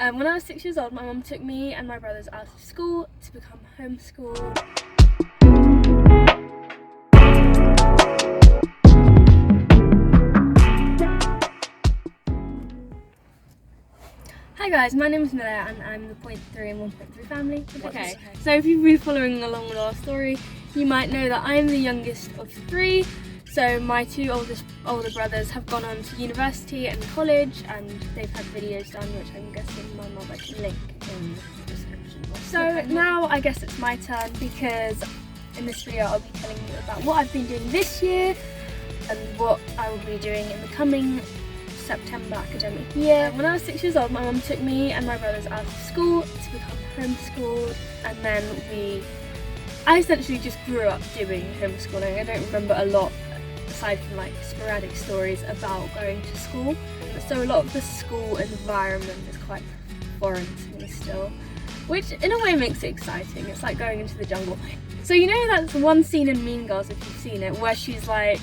When I was 6 years old, my mum took me and my brothers out of school to become homeschooled. Hi guys, my name is Miller and I'm the 0.3 and 1.3 family. Okay, so if you've been following along with our story, you might know that I'm the youngest of three. So my two older brothers have gone on to university and college, and they've had videos done, which I'm guessing my mother can link in the description box. So now I guess it's my turn, because in this video I'll be telling you about what I've been doing this year and what I will be doing in the coming September academic year. When I was 6 years old, my mum took me and my brothers out of school to become homeschooled, and then I essentially just grew up doing homeschooling. I don't remember a lot aside from like sporadic stories about going to school. So a lot of the school environment is quite foreign to me still, which in a way makes it exciting. It's like going into the jungle. So you know that's one scene in Mean Girls, if you've seen it, where she's like,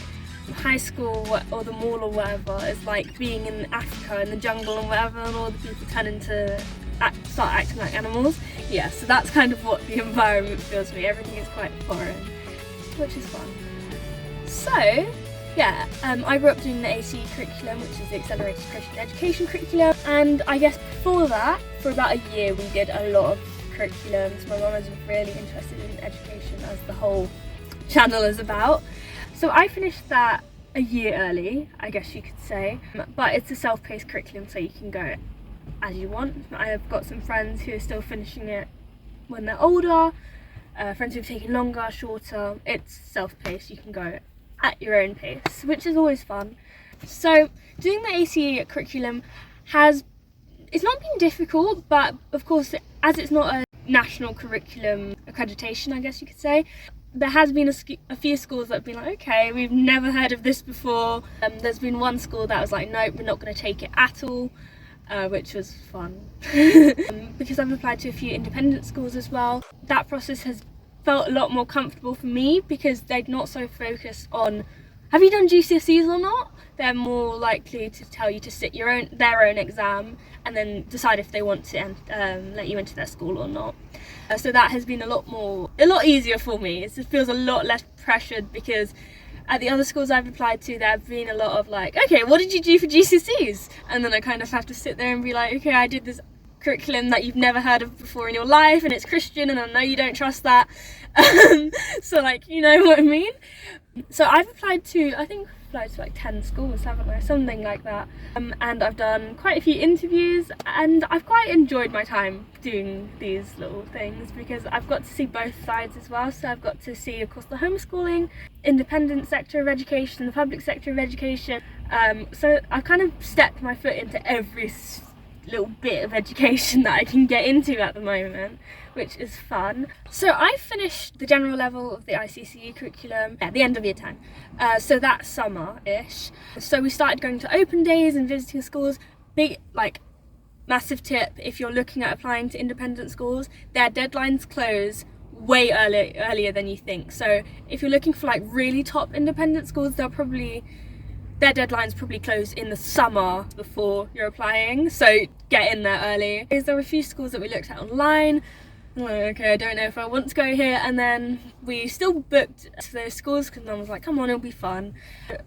high school or the mall or whatever is like being in Africa in the jungle and whatever, and all the people start acting like animals. Yeah, so that's kind of what the environment feels to me. Everything is quite foreign, which is fun. So yeah, I grew up doing the ACE curriculum, which is the Accelerated Christian Education curriculum, and I guess before that, for about a year, we did a lot of curriculums. My mum was really interested in education, as the whole channel is about. So I finished that a year early, I guess you could say, but it's a self-paced curriculum, so you can go as you want. I've got some friends who are still finishing it when they're older, friends who've taken longer, shorter. It's self-paced, you can go at your own pace, which is always fun. So doing the ACE curriculum it's not been difficult, but of course, as it's not a national curriculum accreditation, I guess you could say, there has been a few schools that have been like, okay, we've never heard of this before. There's been one school that was like, nope, we're not going to take it at all, which was fun. Because I've applied to a few independent schools as well. That process has felt a lot more comfortable for me, because they're not so focused on, have you done GCSEs or not? They're more likely to tell you to sit their own exam and then decide if they want to let you into their school or not. So that has been a lot easier for me. It feels a lot less pressured, because at the other schools I've applied to, there have been a lot of like, okay, what did you do for GCSEs? And then I kind of have to sit there and be like, okay, I did this curriculum that you've never heard of before in your life, and it's Christian, and I know you don't trust that. So like, you know what I mean? So I've applied to like 10 schools, haven't I? Something like that. And I've done quite a few interviews, and I've quite enjoyed my time doing these little things, because I've got to see both sides as well. So I've got to see, of course, the homeschooling, independent sector of education, the public sector of education. So I've kind of stepped my foot into every little bit of education that I can get into at the moment, which is fun. So I finished the general level of the ICCE curriculum at the end of year 10, so that's summer-ish. So we started going to open days and visiting schools. Big, like, massive tip, if you're looking at applying to independent schools, their deadlines close way earlier than you think. So if you're looking for like really top independent schools, their deadlines probably close in the summer before you're applying, so get in there early. There were a few schools that we looked at online. I'm like, okay, I don't know if I want to go here, and then we still booked to those schools because Mum was like, come on, it'll be fun.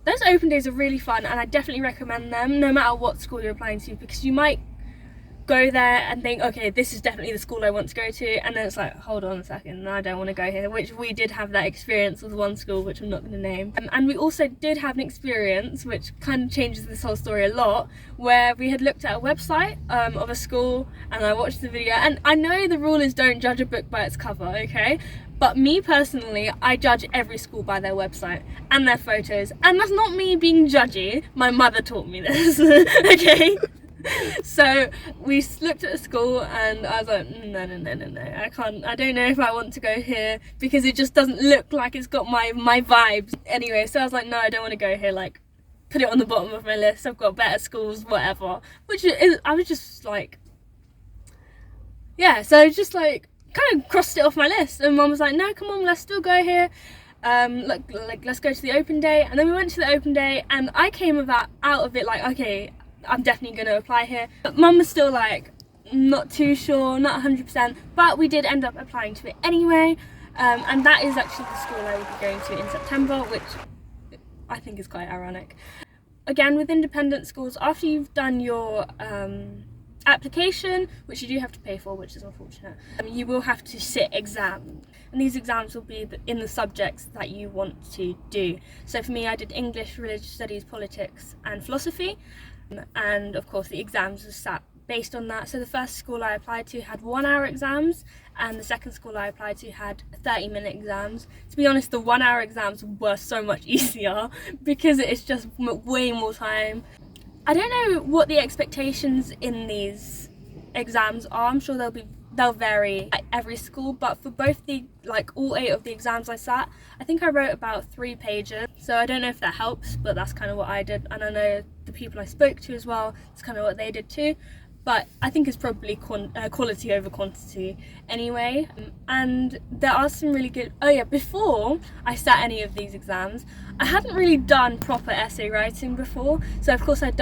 Those open days are really fun, and I definitely recommend them no matter what school you're applying to, because you might go there and think, okay, this is definitely the school I want to go to, and then it's like, hold on a second, I don't want to go here, which we did have that experience with one school, which I'm not going to name. And we also did have an experience, which kind of changes this whole story a lot, where we had looked at a website of a school, and I watched the video, and I know the rule is don't judge a book by its cover, okay? But me personally, I judge every school by their website and their photos, and that's not me being judgy, my mother taught me this, okay? So we looked at a school, and I was like, no, I don't know if I want to go here, because it just doesn't look like it's got my vibes. Anyway, so I was like, no, I don't want to go here, like, put it on the bottom of my list, I've got better schools, whatever. I was just like, yeah, so I just like, kind of crossed it off my list, and Mum was like, no, come on, let's still go here. Let's go to the open day. And then we went to the open day, and I came out of it like, okay, I'm definitely going to apply here. But Mum was still like, not too sure, not 100%, but we did end up applying to it anyway, and that is actually the school I will be going to in September, which I think is quite ironic. Again, with independent schools, after you've done your application, which you do have to pay for, which is unfortunate, you will have to sit exams, and these exams will be in the subjects that you want to do. So for me, I did English, religious studies, politics and philosophy, and of course the exams were sat based on that. So the first school I applied to had 1 hour exams, and the second school I applied to had 30-minute exams. To be honest, the 1 hour exams were so much easier because it's just way more time. I don't know what the expectations in these exams are. I'm sure they'll vary at every school, but for both all 8 of the exams I sat, I think I wrote about 3 pages. So I don't know if that helps, but that's kind of what I did, and I know the people I spoke to as well, it's kind of what they did too. But I think it's probably quality over quantity anyway. And there are some really good... Oh yeah, before I sat any of these exams, I hadn't really done proper essay writing before. So of course we had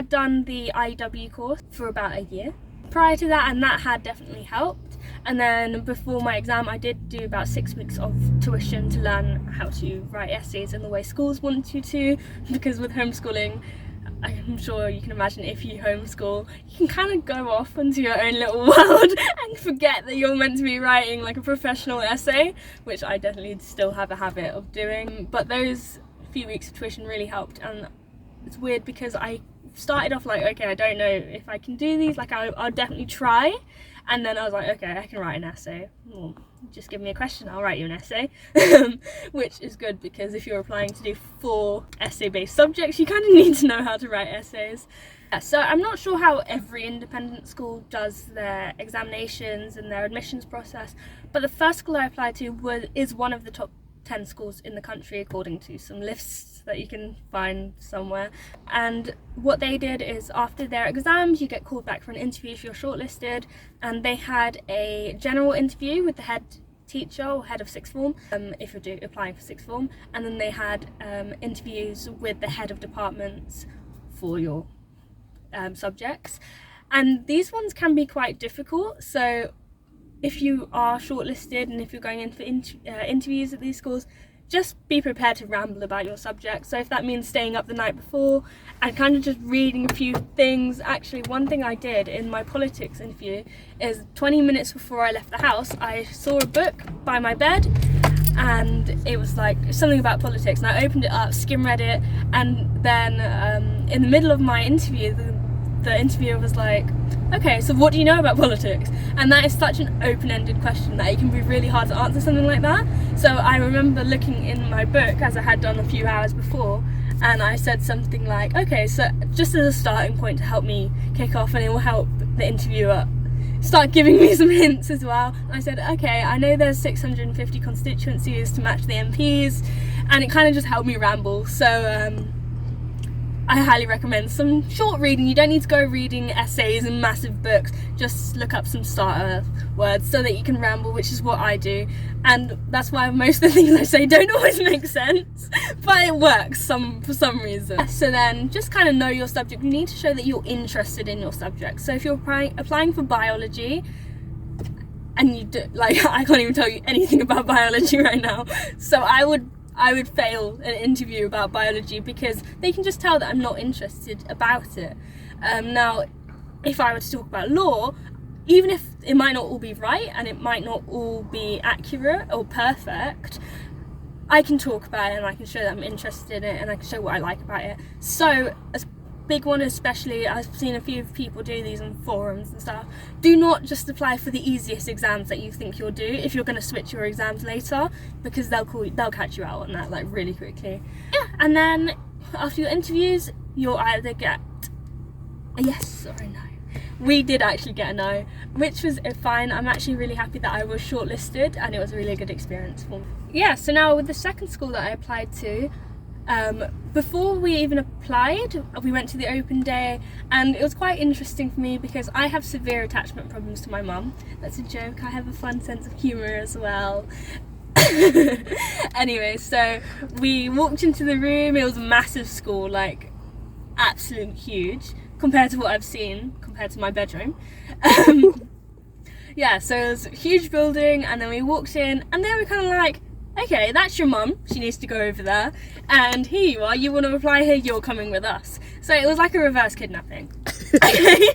done the IW course for about a year prior to that, and that had definitely helped. And then before my exam, I did do about 6 weeks of tuition to learn how to write essays in the way schools want you to, because with homeschooling, I'm sure you can imagine, if you homeschool, you can kind of go off into your own little world and forget that you're meant to be writing like a professional essay, which I definitely still have a habit of doing. But those few weeks of tuition really helped, and it's weird because I started off like, okay, I don't know if I can do these, like I'll definitely try, and then I was like, okay, I can write an essay. Well, just give me a question, I'll write you an essay. Which is good, because if you're applying to do 4 essay-based subjects, you kind of need to know how to write essays. So I'm not sure how every independent school does their examinations and their admissions process, but the first school I applied to is one of the top 10 schools in the country, according to some lists that you can find somewhere. And what they did is, after their exams, you get called back for an interview if you're shortlisted, and they had a general interview with the head teacher or head of sixth form, if you're applying for sixth form, and then they had interviews with the head of departments for your subjects, and these ones can be quite difficult. So if you are shortlisted and if you're going in for interviews at these schools, just be prepared to ramble about your subject. So if that means staying up the night before and kind of just reading a few things. Actually, one thing I did in my politics interview is 20 minutes before I left the house, I saw a book by my bed, and it was like something about politics, and I opened it up, skim read it, and then in the middle of my interview, the interviewer was like, okay, so what do you know about politics? And that is such an open-ended question that it can be really hard to answer something like that. So I remember looking in my book, as I had done a few hours before, and I said something like, okay, so just as a starting point to help me kick off, and it will help the interviewer start giving me some hints as well. And I said, okay, I know there's 650 constituencies to match the MPs, and it kind of just helped me ramble. So I highly recommend some short reading. You don't need to go reading essays and massive books, just look up some starter words so that you can ramble, which is what I do. And that's why most of the things I say don't always make sense, but it works for some reason. So then just kind of know your subject. You need to show that you're interested in your subject. So if you're applying for biology, and you do, like, I can't even tell you anything about biology right now, so I would fail an interview about biology because they can just tell that I'm not interested about it. Now, if I were to talk about law, even if it might not all be right and it might not all be accurate or perfect, I can talk about it and I can show that I'm interested in it and I can show what I like about it. So a big one, especially, I've seen a few people do these on forums and stuff, do not just apply for the easiest exams that you think you'll do if you're going to switch your exams later, because they'll catch you out on that like really quickly. Yeah, and then after your interviews, you'll either get a yes or a no. We did actually get a no, which was fine. I'm actually really happy that I was shortlisted, and it was a really good experience for me. Yeah, so now with the second school that I applied to, before we even applied, we went to the open day, and it was quite interesting for me because I have severe attachment problems to my mum. That's a joke, I have a fun sense of humour as well. Anyway, so we walked into the room. It was a massive school, like absolutely huge, compared to what I've seen, compared to my bedroom. Yeah, so it was a huge building, and then we walked in, and they were kind of like, okay, that's your mum, she needs to go over there, and here you are, you want to apply here, you're coming with us. So it was like a reverse kidnapping. Okay.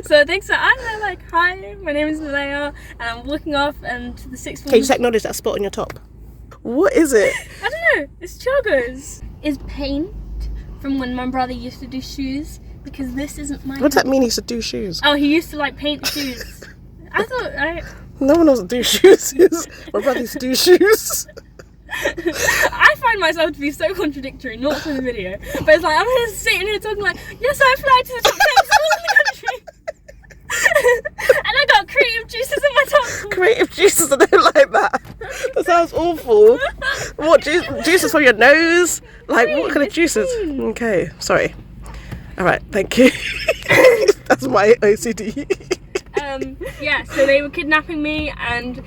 So thanks for, I'm there like, hi, my name is Malaya, and I'm walking off, and the sixth form. Can you just acknowledge that spot on your top? What is it? I don't know, it's joggers. It's paint from when my brother used to do shoes, because this isn't my. What does that mean, he used to do shoes? Oh, he used to like paint shoes. No one knows what do shoes is. My brother used to do shoes. I find myself to be so contradictory, not for the video, but it's like I'm just sitting here talking like, yes, I applied to the top 10 schools in the country, and I got creative juices in my top. Creative juices, I don't like that. That sounds awful. What juices for your nose? Like what kind of juices? Okay, sorry. All right, thank you. That's my OCD. Yeah, so they were kidnapping me, and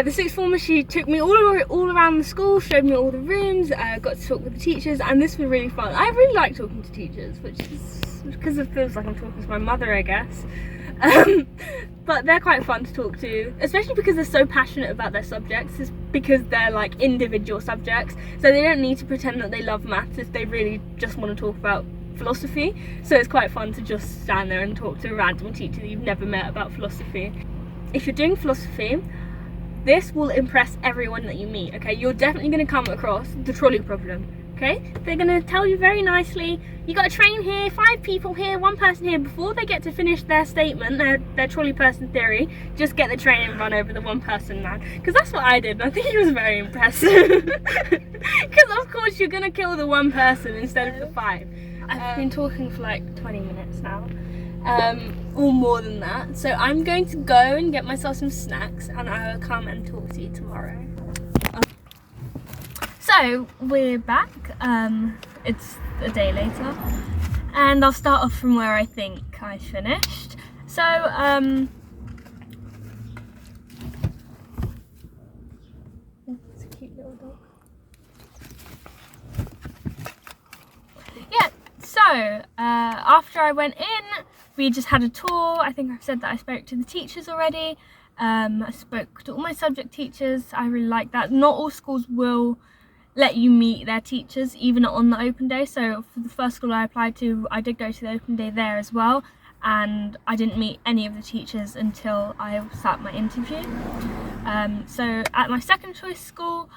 the sixth former, she took me all around the school, showed me all the rooms, got to talk with the teachers, and this was really fun. I really like talking to teachers, which is because it feels like I'm talking to my mother, I guess. But they're quite fun to talk to, especially because they're so passionate about their subjects. It's because they're like individual subjects, so they don't need to pretend that they love maths if they really just want to talk about philosophy. So it's quite fun to just stand there and talk to a random teacher that you've never met about philosophy. If you're doing philosophy, this will impress everyone that you meet, okay? You're definitely going to come across the trolley problem, okay? They're going to tell you very nicely, you got a train here, 5 people here, 1 person here. Before they get to finish their statement, their trolley person theory, just get the train and run over the 1 person man. Because that's what I did, and I think it was very impressive. Because of course you're going to kill the 1 person instead of the 5. I've been talking for like 20 minutes now, or more than that. So I'm going to go and get myself some snacks, and I will come and talk to you tomorrow. So we're back. It's a day later, and I'll start off from where I think I finished. So it's a cute little dog. Yeah. So, after I went in, we just had a tour. I think I've said that I spoke to the teachers already. I spoke to all my subject teachers. I really like that. Not all schools will let you meet their teachers, even on the open day. So for the first school I applied to, I did go to the open day there as well. And I didn't meet any of the teachers until I sat my interview. So at my second choice school,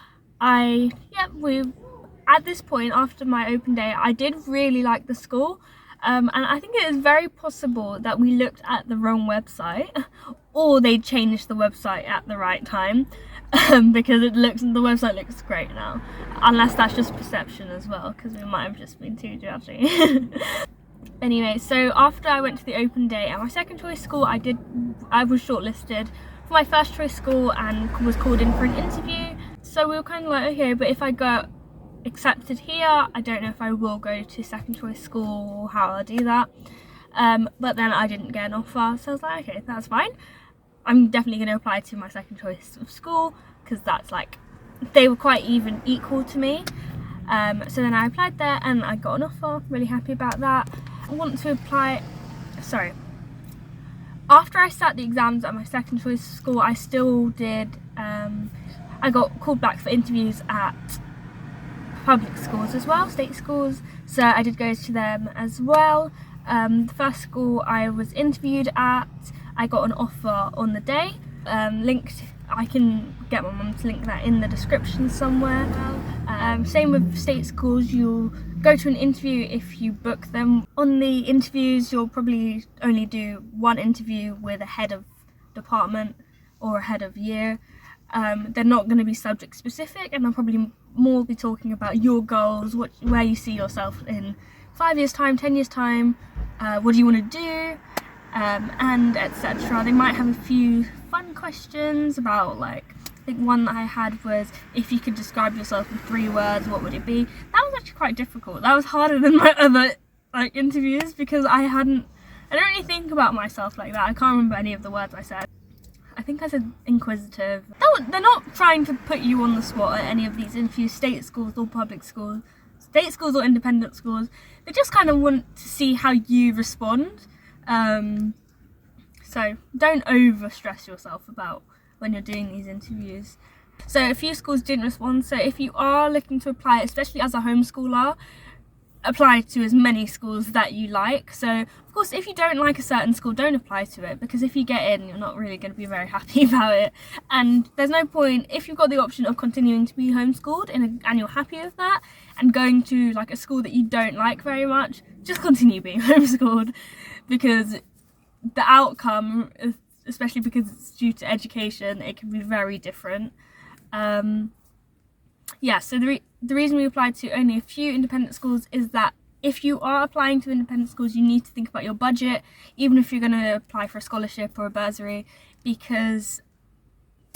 at this point, after my open day, I did really like the school, and I think it is very possible that we looked at the wrong website, or they changed the website at the right time, because the website looks great now, unless that's just perception as well, because we might have just been too judgy. Anyway, so after I went to the open day at my second choice school, I was shortlisted for my first choice school and was called in for an interview. So we were kind of like, okay, but if I got accepted here, I don't know if I will go to second choice school or how I'll do that. But then I didn't get an offer, so I was like, okay, that's fine. I'm definitely going to apply to my second choice of school, because that's like, they were quite equal to me. So then I applied there and I got an offer, really happy about that. I want to apply, after I sat the exams at my second choice school, I still did, I got called back for interviews at public schools as well, state schools, so I did go to them as well. The first school I was interviewed at, I got an offer on the day, linked. I can get my mum to link that in the description somewhere. Same with state schools, you'll go to an interview if you book them. On the interviews, you'll probably only do 1 interview with a head of department or a head of year. They're not going to be subject specific, and I'll probably more be talking about your goals, where you see yourself in 5 years time, 10 years time, what do you want to do, and etc. They might have a few fun questions about, like, I think one that I had was, if you could describe yourself in 3 words, what would it be? That was actually quite difficult. That was harder than my other interviews, because I don't really think about myself like that. I can't remember any of the words I said. I think I said inquisitive. They're not trying to put you on the spot at any of these interviews, state schools or public schools. state schools or independent schools, they just kind of want to see how you respond. So don't over stress yourself about when you're doing these interviews. So a few schools didn't respond, so if you are looking to apply, especially as a homeschooler, apply to as many schools that you like. So of course, if you don't like a certain school, don't apply to it, because if you get in, you're not really going to be very happy about it. And there's no point, if you've got the option of continuing to be homeschooled and you're happy with that, and going to like a school that you don't like very much, just continue being homeschooled, because the outcome, especially because it's due to education, it can be very different. So the reason we applied to only a few independent schools is that if you are applying to independent schools, you need to think about your budget, even if you're going to apply for a scholarship or a bursary, because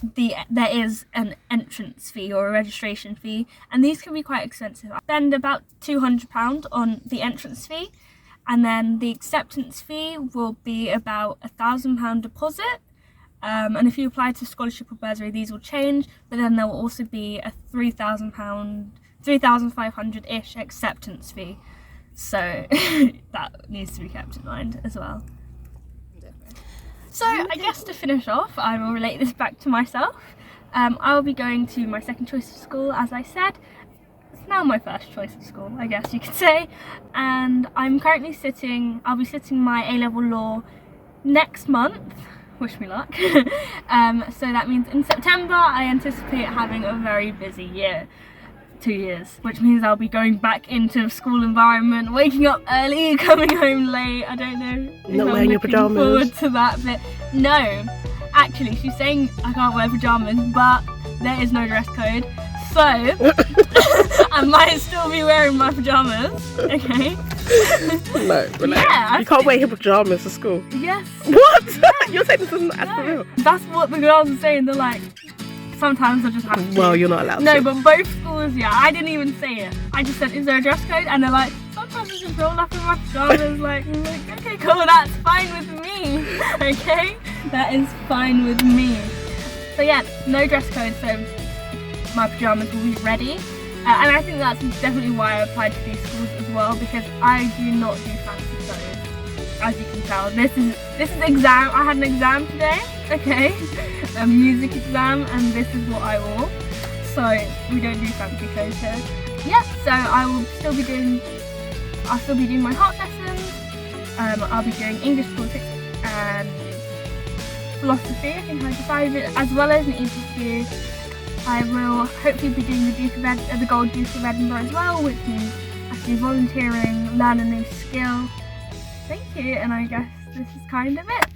there is an entrance fee or a registration fee, and these can be quite expensive. I spend about £200 on the entrance fee, and then the acceptance fee will be about £1,000 deposit. And if you apply to scholarship or bursary, these will change, but then there will also be a £3,500-ish acceptance fee. So that needs to be kept in mind as well. So I guess to finish off, I will relate this back to myself. I will be going to my second choice of school, as I said. It's now my first choice of school, I guess you could say. And I'm currently I'll be sitting my A-level law next month. Wish me luck. So that means in September I anticipate having a very busy year, 2 years, which means I'll be going back into a school environment, waking up early, coming home late. I don't know if Not wearing your pajamas. Forward to that bit. No, actually she's saying I can't wear pajamas, but there is no dress code, so I might still be wearing my pajamas. Okay. No, relax. Yeah, you can't wear your pajamas to school. Yes. What? You're saying this isn't for real? That's what the girls are saying. They're like, sometimes I just have to. Well, you're not allowed No, to. but both schools, yeah. I didn't even say it. I just said, is there a dress code? And they're like, sometimes I just roll up in my pajamas. Like, okay, cool, that's fine with me. Okay? That is fine with me. So yeah, no dress code, so my pajamas will be ready. And I think that's definitely why I applied to these schools as well, because I do not do fancy clothes, as you can tell. This is exam. I had an exam today, okay, a music exam, and this is what I wore. So we don't do fancy clothes here. Yeah, so I'll still be doing my heart lessons. I'll be doing English, politics, and philosophy. I think I decided, as well as an EPQ. I will hopefully be doing the Gold Duke of Edinburgh as well, which means actually volunteering, learn a new skill. Thank you, and I guess this is kind of it.